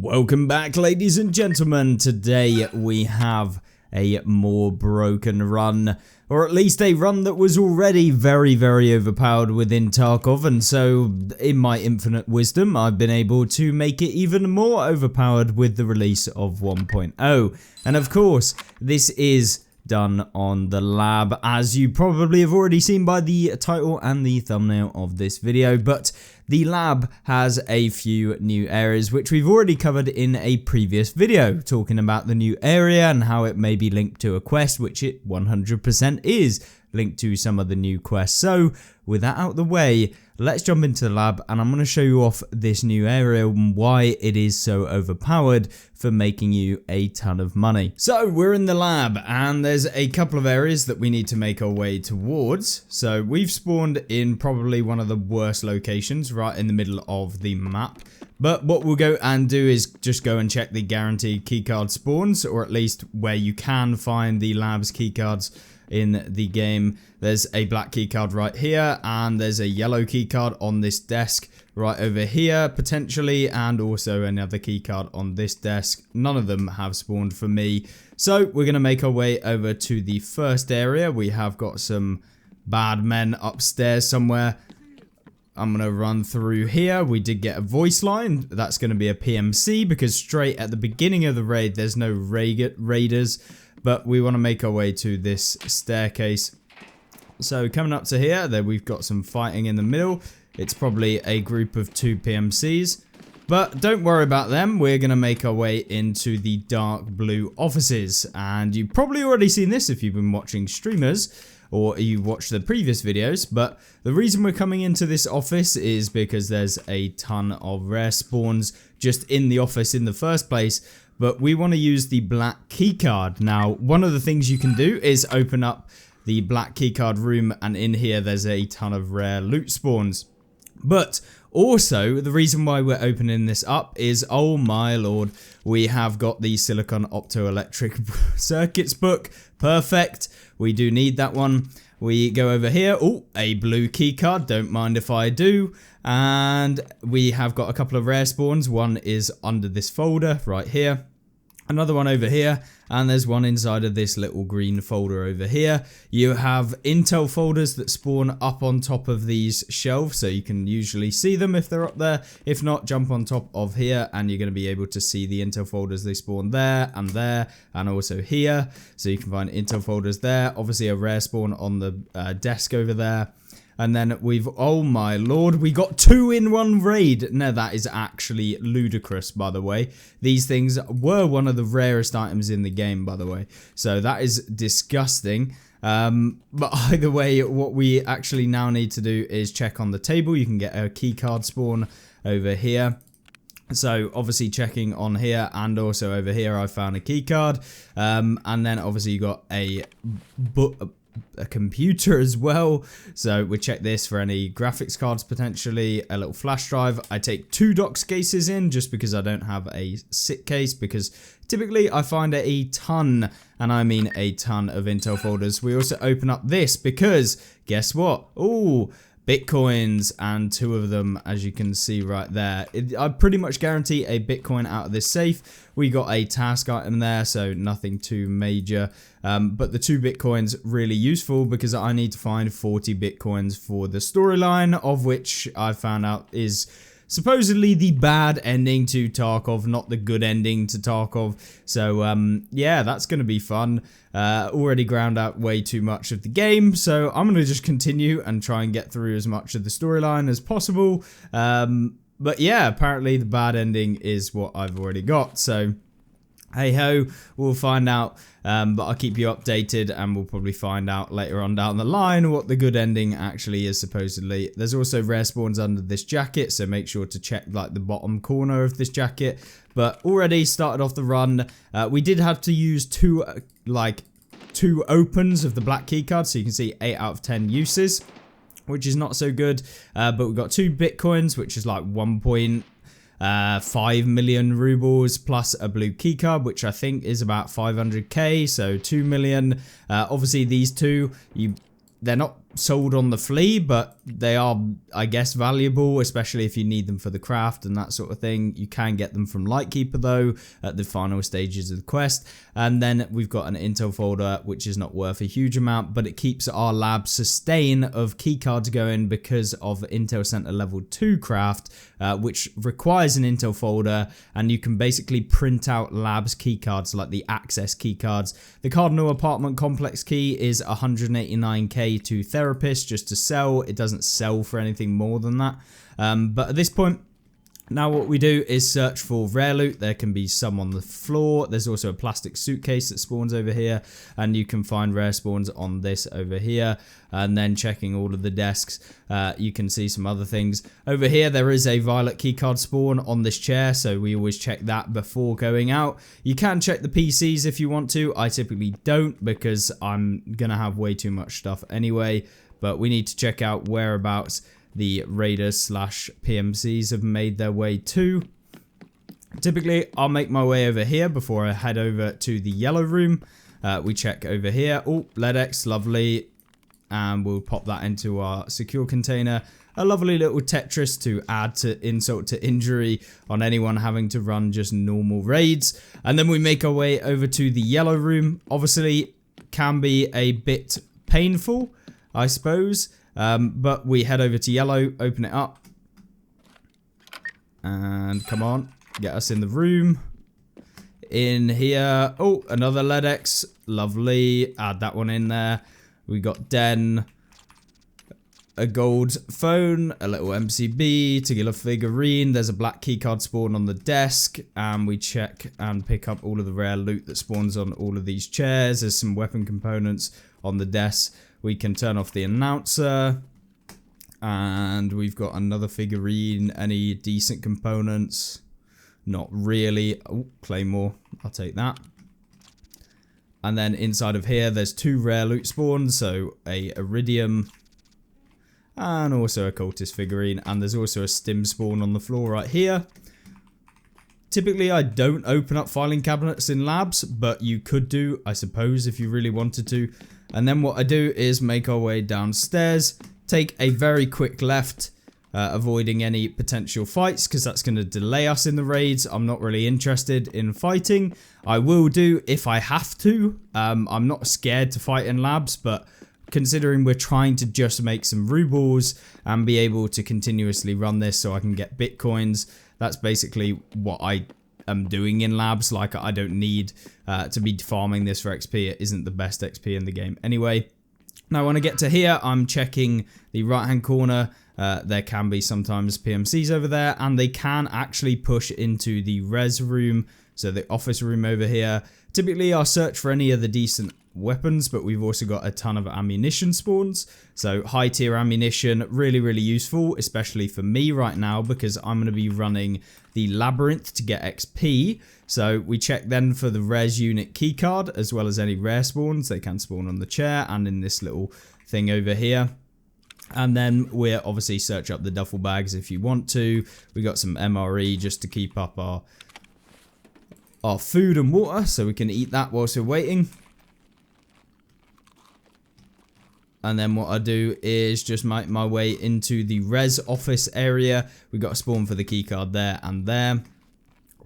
Welcome back, ladies and gentlemen. Today we have a more broken run, or at least a run that was already very overpowered within Tarkov, and so in my infinite wisdom I've been able to make it even more overpowered with the release of 1.0. And of course this is done on the lab, as you probably have already seen by the title and the thumbnail of this video. But the lab has a few new areas which we've already covered in a previous video, talking about the new area and how it may be linked to a quest, which it 100% is linked to some of the new quests. So with that out of the way, let's jump into the lab and I'm going to show you off this new area and why it is so overpowered for making you a ton of money. So we're in the lab and there's a couple of areas that we need to make our way towards. So we've spawned in probably one of the worst locations right in the middle of the map. But what we'll go and do is just go and check the guaranteed keycard spawns, or at least where you can find the lab's keycards in the game. There's a black keycard right here, and there's a yellow keycard on this desk right over here potentially, and also another keycard on this desk. None of them have spawned for me, so we're going to make our way over to the first area. We have got some bad men upstairs somewhere. I'm going to run through here. We did get a voice line. That's going to be a PMC because straight at the beginning of the raid there's no raiders. But we want to make our way to this staircase. So coming up to here, there we've got some fighting in the middle. It's probably a group of 2 PMCs. But don't worry about them. We're going to make our way into the dark blue offices. And you've probably already seen this if you've been watching streamers or you watched the previous videos. But the reason we're coming into this office is because there's a ton of rare spawns just in the office in the first place. But we want to use the black keycard. Now, one of the things you can do is open up the black keycard room, and in here there's a ton of rare loot spawns. But also, the reason why we're opening this up is, oh my lord, we have got the silicon optoelectric circuits book. Perfect. We do need that one. We go over here. Oh, a blue keycard. Don't mind if I do. And we have got a couple of rare spawns. One is under this folder right here. Another one over here, and there's one inside of this little green folder over here. You have intel folders that spawn up on top of these shelves, so you can usually see them if they're up there. If not, jump on top of here and you're going to be able to see the intel folders. They spawn there and also here, so you can find intel folders there. Obviously a rare spawn on the desk over there. And then oh my lord, we got 2 in one raid. Now that is actually ludicrous, by the way. These things were one of the rarest items in the game, by the way. So that is disgusting. But either way, what we actually now need to do is check on the table. You can get a keycard spawn over here. So obviously checking on here and also over here, I found a keycard. And then obviously you got a computer as well, so we check this for any graphics cards, potentially a little flash drive. I take 2 docs cases in just because I don't have a sit case, because typically I find a ton, and I mean a ton, of intel folders. We also open up this because guess what? Oh, Bitcoins, and 2 of them, as you can see right there. I pretty much guarantee a Bitcoin out of this safe. We got a task item there, so nothing too major. But the 2 Bitcoins really useful because I need to find 40 Bitcoins for the storyline, of which I found out is supposedly the bad ending to Tarkov, not the good ending to Tarkov. So yeah, that's going to be fun. Already ground out way too much of the game, so I'm going to just continue and try and get through as much of the storyline as possible. But yeah, apparently the bad ending is what I've already got, so hey ho, we'll find out. But I'll keep you updated, and we'll probably find out later on down the line what the good ending actually is, supposedly. There's also rare spawns under this jacket, so make sure to check like the bottom corner of this jacket. But already started off the run. We did have to use 2 opens of the black keycard, so you can see 8 out of 10 uses, which is not so good. But we've got 2 Bitcoins, which is like 1.5 million rubles, plus a blue keycard, which I think is about 500k, so 2 million. Obviously these 2, they're not sold on the flea, but they are, I guess, valuable, especially if you need them for the craft and that sort of thing. You can get them from Lightkeeper though at the final stages of the quest. And then we've got an intel folder, which is not worth a huge amount, but it keeps our lab sustain of keycards going because of Intel Center level 2 craft, which requires an intel folder, and you can basically print out labs keycards like the access keycards. The Cardinal Apartment Complex key is 189k to Therapist just to sell. It doesn't sell for anything more than that. But at this point, now what we do is search for rare loot. There can be some on the floor. There's also a plastic suitcase that spawns over here, and you can find rare spawns on this over here. And then checking all of the desks, you can see some other things. Over here, there is a violet keycard spawn on this chair, so we always check that before going out. You can check the PCs if you want to. I typically don't because I'm going to have way too much stuff anyway, but we need to check out whereabouts the raiders / PMCs have made their way to. Typically, I'll make my way over here before I head over to the yellow room. We check over here. Oh, LEDX, lovely. And we'll pop that into our secure container. A lovely little Tetris to add to insult to injury on anyone having to run just normal raids. And then we make our way over to the yellow room. Obviously, can be a bit painful, I suppose. But we head over to yellow, open it up, and come on, get us in the room. In here, oh, another LEDX, lovely, add that one in there. We got Den, a gold phone, a little MCB, Tigular figurine, there's a black keycard spawn on the desk, and we check and pick up all of the rare loot that spawns on all of these chairs. There's some weapon components on the desk. We can turn off the announcer, and we've got another figurine. Any decent components? Not really. Oh, Claymore, I'll take that. And then inside of here, there's 2 rare loot spawns, so a Iridium and also a cultist figurine, and there's also a stim spawn on the floor right here. Typically, I don't open up filing cabinets in labs, but you could do, I suppose, if you really wanted to. And then what I do is make our way downstairs, take a very quick left, avoiding any potential fights because that's going to delay us in the raids. I'm not really interested in fighting. I will do if I have to. I'm not scared to fight in labs, but considering we're trying to just make some roubles and be able to continuously run this so I can get bitcoins, that's basically what I am doing in labs. Like, I don't need to be farming this for XP. It isn't the best XP in the game anyway. Now when I get to here, I'm checking the right hand corner. There can be sometimes PMCs over there, and they can actually push into the res room, so the office room over here. Typically I'll search for any of the decent weapons, but we've also got a ton of ammunition spawns. So high tier ammunition, really useful, especially for me right now because I'm going to be running the labyrinth to get XP. So we check then for the res unit keycard as well as any rare spawns. They can spawn on the chair and in this little thing over here. And then we'll obviously search up the duffel bags if you want to. We got some MRE just to keep up our food and water so we can eat that whilst we're waiting. And then what I do is just make my way into the res office area. We got a spawn for the keycard there and there.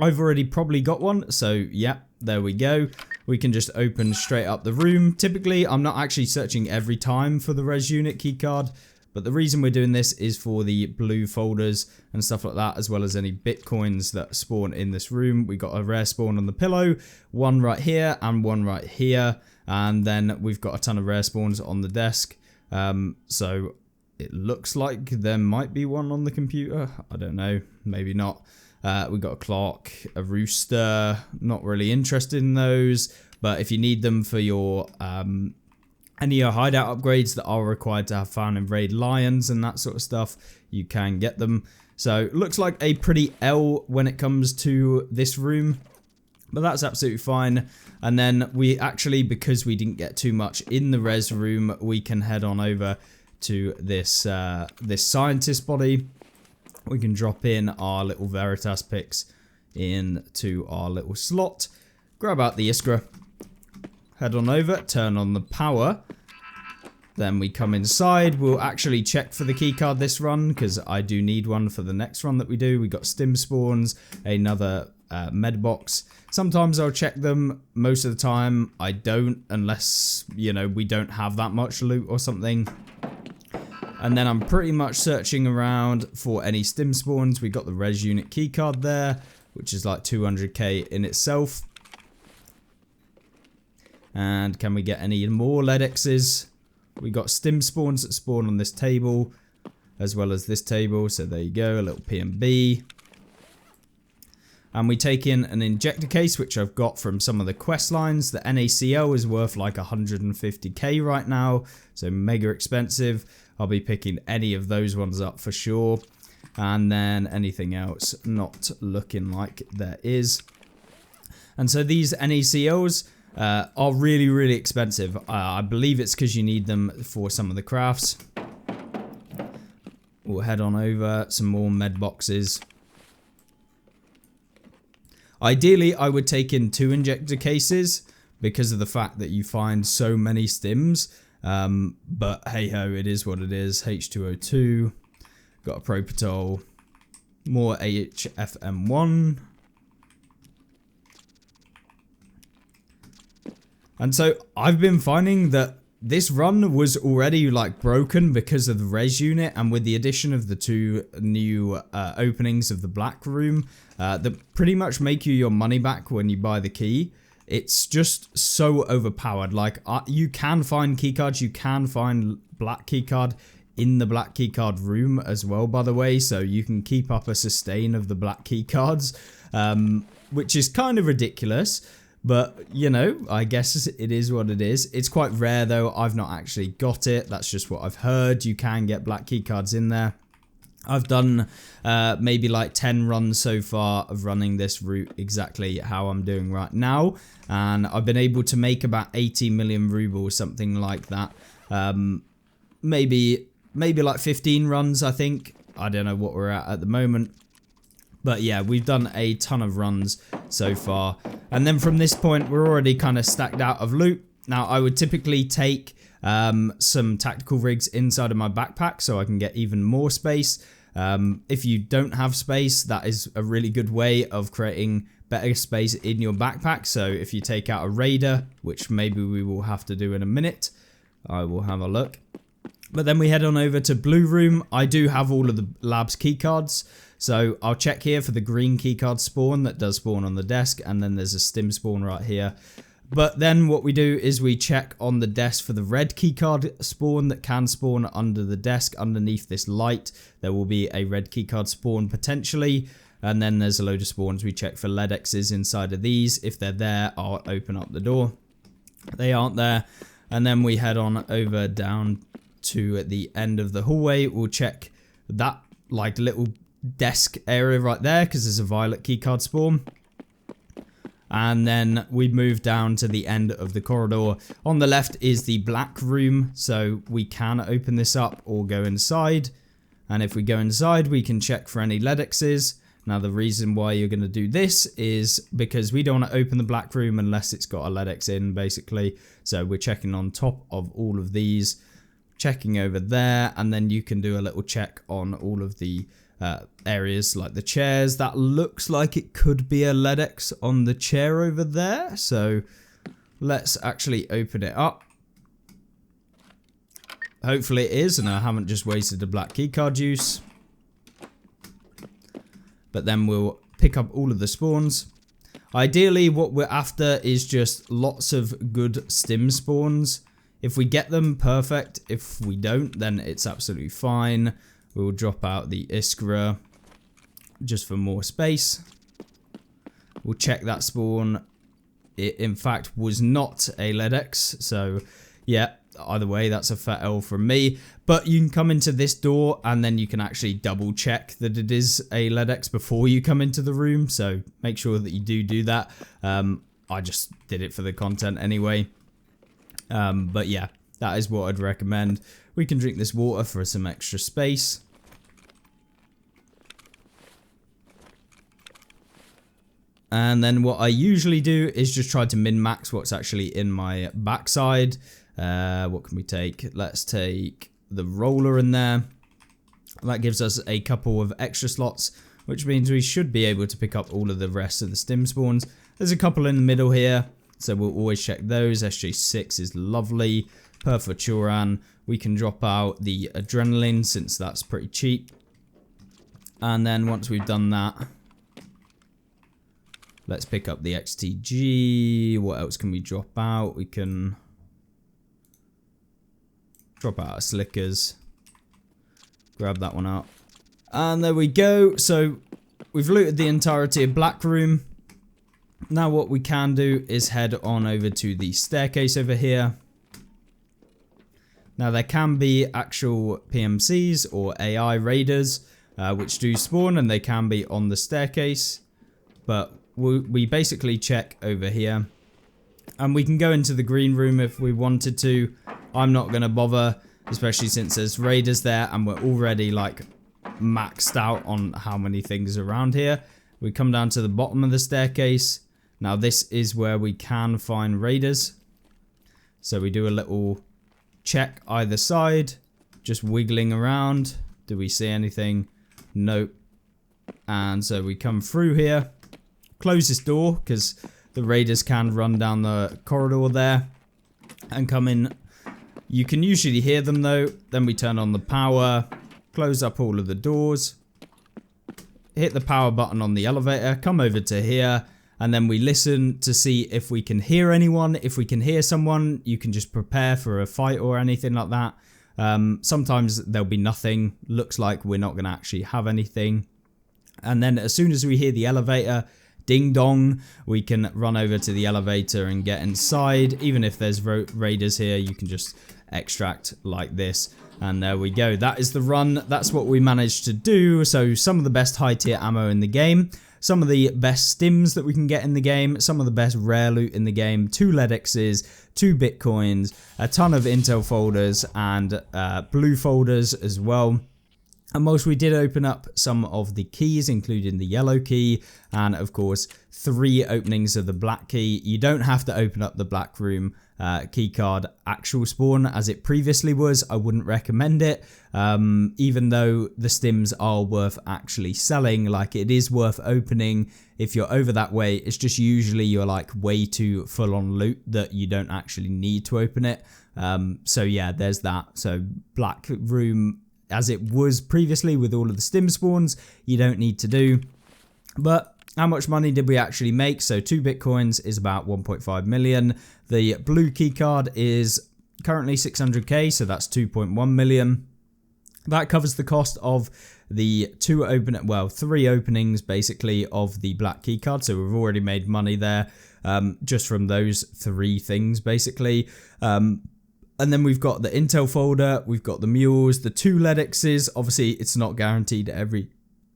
I've already probably got one, so yeah, there we go. We can just open straight up the room. Typically, I'm not actually searching every time for the res unit keycard, but the reason we're doing this is for the blue folders and stuff like that, as well as any bitcoins that spawn in this room. We got a rare spawn on the pillow, one right here and one right here. And then we've got a ton of rare spawns on the desk. So it looks like there might be one on the computer. I don't know, maybe not. We got a clock, a rooster. Not really interested in those. But if you need them for your any of your hideout upgrades that are required to have found and raid lions and that sort of stuff, you can get them. So looks like a pretty L when it comes to this room. But that's absolutely fine. And then we actually, because we didn't get too much in the res room, we can head on over to this this scientist body. We can drop in our little Veritas picks into our little slot. Grab out the Iskra. Head on over, turn on the power. Then we come inside. We'll actually check for the keycard this run because I do need one for the next run that we do. We got stim spawns, another med box. Sometimes I'll check them. Most of the time I don't, unless, you know, we don't have that much loot or something. And then I'm pretty much searching around for any stim spawns. We got the res unit keycard there, which is like 200k in itself. And can we get any more LEDXs? We got stim spawns that spawn on this table, as well as this table. So there you go, a little P&B. And we take in an injector case, which I've got from some of the quest lines. The NaCl is worth like 150k right now, so mega expensive. I'll be picking any of those ones up for sure. And then anything else, not looking like there is. And so these NaCls are really, really expensive. I believe it's because you need them for some of the crafts. We'll head on over, some more med boxes. Ideally, I would take in 2 injector cases because of the fact that you find so many stims. But hey ho, it is what it is. H2O2, got a Propitol, more HFM1. And so I've been finding that this run was already like broken because of the res unit, and with the addition of the 2 new openings of the black room that pretty much make you your money back when you buy the key, it's just so overpowered. Like you can find keycards, you can find black keycard in the black keycard room as well, by the way, so you can keep up a sustain of the black keycards, which is kind of ridiculous. But, you know, I guess it is what it is. It's quite rare, though. I've not actually got it. That's just what I've heard. You can get black keycards in there. I've done maybe like 10 runs so far of running this route exactly how I'm doing right now. And I've been able to make about 80 million rubles, something like that. Maybe like 15 runs, I think. I don't know what we're at the moment. But yeah, we've done a ton of runs so far. And then from this point, we're already kind of stacked out of loot. Now, I would typically take some tactical rigs inside of my backpack so I can get even more space. If you don't have space, that is a really good way of creating better space in your backpack. So if you take out a raider, which maybe we will have to do in a minute, I will have a look. But then we head on over to Blue Room. I do have all of the labs keycards. So I'll check here for the green keycard spawn that does spawn on the desk, and then there's a stim spawn right here. But then what we do is we check on the desk for the red keycard spawn that can spawn under the desk underneath this light. There will be a red keycard spawn potentially, and then there's a load of spawns. We check for LEDXs inside of these. If they're there, I'll open up the door. They aren't there. And then we head on over down to the end of the hallway. We'll check that like little desk area right there because there's a violet keycard spawn. And then we move down to the end of the corridor. On the left is the black room, so we can open this up or go inside. And if we go inside, we can check for any LEDXs. Now the reason why you're going to do this is because we don't want to open the black room unless it's got a LEDX in, basically. So we're checking on top of all of these, checking over there, and then you can do a little check on all of the areas like the chairs. That looks like it could be a LEDX on the chair over there, so let's actually open it up. Hopefully it is, and I haven't just wasted a black keycard use. But then we'll pick up all of the spawns. Ideally what we're after is just lots of good stim spawns. If we get them, perfect. If we don't, then it's absolutely fine. We'll drop out the Iskra just for more space. We'll check that spawn. It, in fact, was not a LEDX. So, yeah, either way, that's a fat L from me. But you can come into this door and then you can actually double check that it is a LEDX before you come into the room. So, make sure that you do that. I just did it for the content anyway. But yeah, that is what I'd recommend. We can drink this water for some extra space. And then what I usually do is just try to min-max what's actually in my backside. What can we take? Let's take the roller in there. That gives us a couple of extra slots, which means we should be able to pick up all of the rest of the stim spawns. There's a couple in the middle here, so we'll always check those. SJ6 is lovely. Perfoturan, we can drop out the adrenaline since that's pretty cheap. And then once we've done that, let's pick up the XTG. What else can we drop out? We can drop out our slickers. Grab that one up. And there we go. So we've looted the entirety of Black Room. Now what we can do is head on over to the staircase over here. Now there can be actual PMCs or AI raiders which do spawn, and they can be on the staircase. But we basically check over here. And we can go into the green room if we wanted to. I'm not going to bother, especially since there's raiders there and we're already like maxed out on how many things are around here. We come down to the bottom of the staircase. Now this is where we can find raiders. So we do a little check either side, just wiggling around. Do we see anything? Nope. And so we come through here, close this door because the raiders can run down the corridor there and come in. You can usually hear them though. Then we turn on the power, close up all of the doors, hit the power button on the elevator, come over to here, and then we listen to see if we can hear anyone. If we can hear someone, you can just prepare for a fight or anything like that. Sometimes there'll be nothing. Looks like we're not going to actually have anything. And then as soon as we hear the elevator, ding dong, we can run over to the elevator and get inside. Even if there's raiders here, you can just extract like this. And there we go. That is the run. That's what we managed to do. So some of the best high tier ammo in the game. Some of the best stims that we can get in the game. Some of the best rare loot in the game. 2 LEDXs, 2 bitcoins, a ton of intel folders and blue folders as well. And most we did open up some of the keys, including the yellow key and of course 3 openings of the black key. You don't have to open up the Black Room keycard actual spawn as it previously was. I wouldn't recommend it, even though the stims are worth actually selling. Like, it is worth opening if you're over that way. It's just usually you're like way too full on loot that you don't actually need to open it. So yeah, there's that. So Black Room, as it was previously with all of the stim spawns, you don't need to do. But how much money did we actually make? So 2 bitcoins is about 1.5 million. The blue keycard is currently 600k, so that's 2.1 million. That covers the cost of the 3 openings basically of the black keycard. So we've already made money there just from those 3 things basically. And then we've got the intel folder, we've got the mules, the 2 LEDXs. Obviously, it's not guaranteed every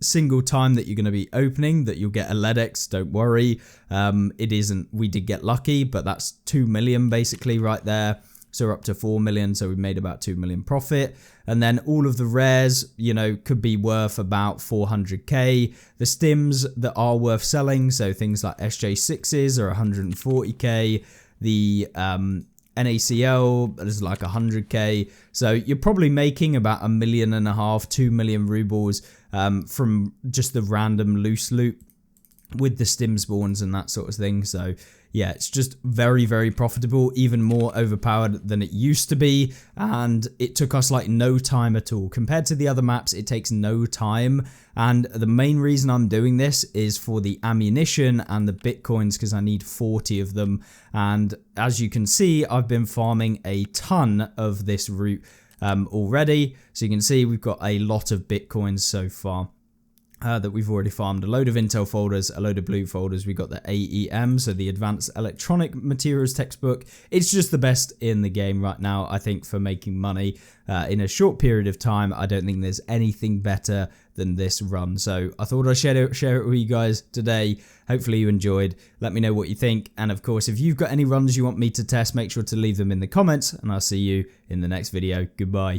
single time that you're going to be opening that you'll get a LEDX. Don't worry. It isn't. We did get lucky, but that's 2 million basically right there. So we're up to 4 million. So we've made about 2 million profit. And then all of the rares, you know, could be worth about 400k. The stims that are worth selling, so things like SJ6s are 140k. The NACL is like 100k. So you're probably making about 1.5 million, 2 million rubles from just the random loose loot with the stim spawns and that sort of thing. So yeah, it's just very, very profitable, even more overpowered than it used to be. And it took us like no time at all. Compared to the other maps, it takes no time. And the main reason I'm doing this is for the ammunition and the bitcoins, because I need 40 of them. And as you can see, I've been farming a ton of this route already. So you can see we've got a lot of bitcoins so far. That we've already farmed. A load of intel folders, a load of blue folders. We got the AEM, so the Advanced Electronic Materials textbook. It's just the best in the game right now, I think, for making money in a short period of time. I don't think there's anything better than this run. So I thought I'd share it with you guys today. Hopefully you enjoyed. Let me know what you think. And of course, if you've got any runs you want me to test, make sure to leave them in the comments. And I'll see you in the next video. Goodbye.